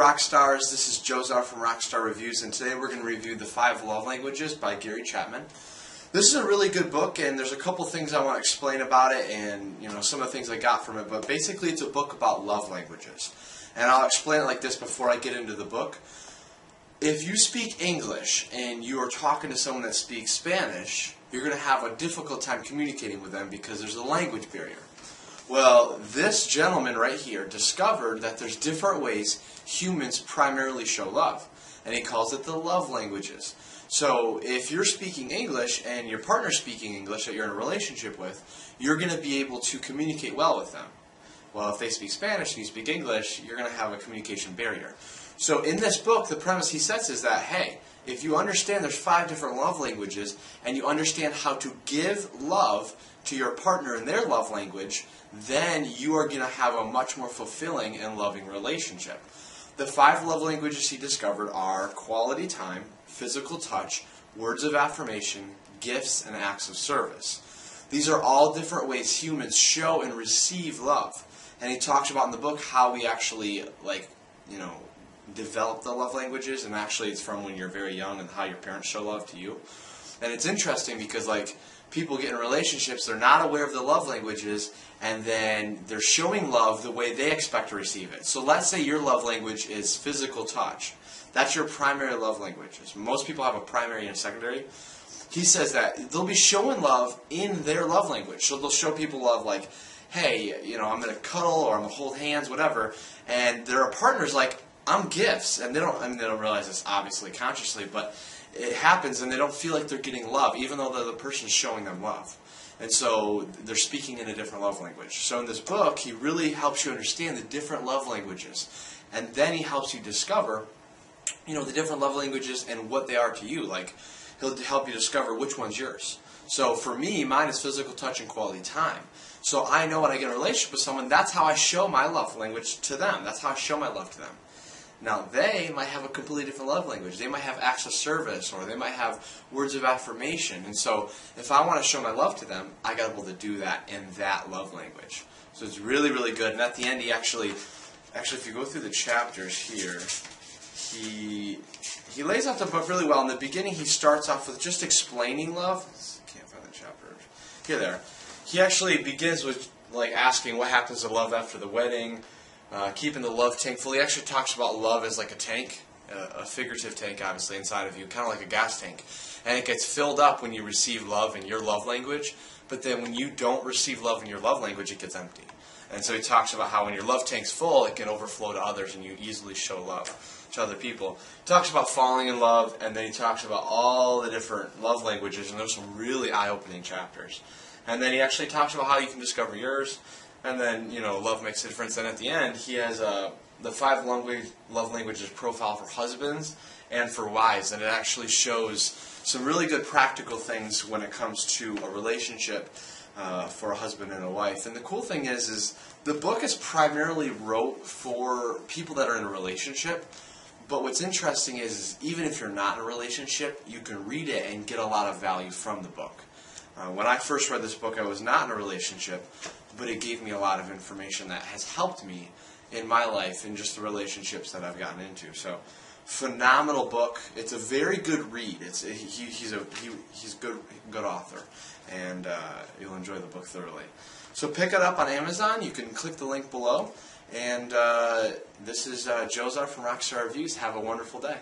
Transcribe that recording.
rock stars. This is Josar from Rockstar Reviews, and today we're going to review The 5 Love Languages by Gary Chapman. This is a really good book, and there's a couple things I want to explain about it, and some of the things I got from it. But basically, it's a book about love languages, and I'll explain it like this before I get into the book. If you speak English and you are talking to someone that speaks Spanish, you're going to have a difficult time communicating with them because there's a language barrier. Well, this gentleman right here discovered that there's different ways humans primarily show love, and he calls it the love languages. So if you're speaking English and your partner's speaking English that you're in a relationship with, you're going to be able to communicate well with them. Well, if they speak Spanish and you speak English, you're going to have a communication barrier. So in this book, the premise he sets is that, hey, if you understand there's 5 different love languages and you understand how to give love to your partner in their love language, then you are going to have a much more fulfilling and loving relationship. The 5 love languages he discovered are quality time, physical touch, words of affirmation, gifts, and acts of service. These are all different ways humans show and receive love. And he talks about in the book how we actually, develop the love languages, and actually it's from when you're very young and how your parents show love to you. And it's interesting because, people get in relationships, they're not aware of the love languages, and then they're showing love the way they expect to receive it. So let's say your love language is physical touch. That's your primary love language. Most people have a primary and a secondary. He says that they'll be showing love in their love language. So they'll show people love like, hey, I'm going to cuddle, or I'm going to hold hands, whatever. And there are partners like, I'm gifts. And they don't realize this obviously consciously, but it happens, and they don't feel like they're getting love, even though the person's showing them love. And so they're speaking in a different love language. So in this book, he really helps you understand the different love languages. And then he helps you discover, the different love languages and what they are to you. He'll help you discover which one's yours. So for me, mine is physical touch and quality time. So I know when I get in a relationship with someone, that's how I show my love language to them. That's how I show my love to them. Now, they might have a completely different love language. They might have acts of service, or they might have words of affirmation. And so, if I want to show my love to them, I got to be able to do that in that love language. So it's really, really good. And at the end, he actually, if you go through the chapters here, he lays out the book really well. In the beginning, he starts off with just explaining love. Can't find the chapter. Here, there. He actually begins with asking what happens to love after the wedding. Keeping the love tank full. He actually talks about love as like a tank, a figurative tank, obviously, inside of you, kind of like a gas tank. And it gets filled up when you receive love in your love language, but then when you don't receive love in your love language, it gets empty. And so he talks about how when your love tank's full, it can overflow to others, and you easily show love to other people. He talks about falling in love, and then he talks about all the different love languages, and those are some really eye-opening chapters. And then he actually talks about how you can discover yours. And then, love makes a difference. And at the end, he has the 5 love languages profile for husbands and for wives. And it actually shows some really good practical things when it comes to a relationship for a husband and a wife. And the cool thing is the book is primarily wrote for people that are in a relationship. But what's interesting is even if you're not in a relationship, you can read it and get a lot of value from the book. When I first read this book, I was not in a relationship, but it gave me a lot of information that has helped me in my life and just the relationships that I've gotten into. So, phenomenal book. It's a very good read. He's a good author, and you'll enjoy the book thoroughly. So pick it up on Amazon. You can click the link below. And this is Josar from Rockstar Reviews. Have a wonderful day.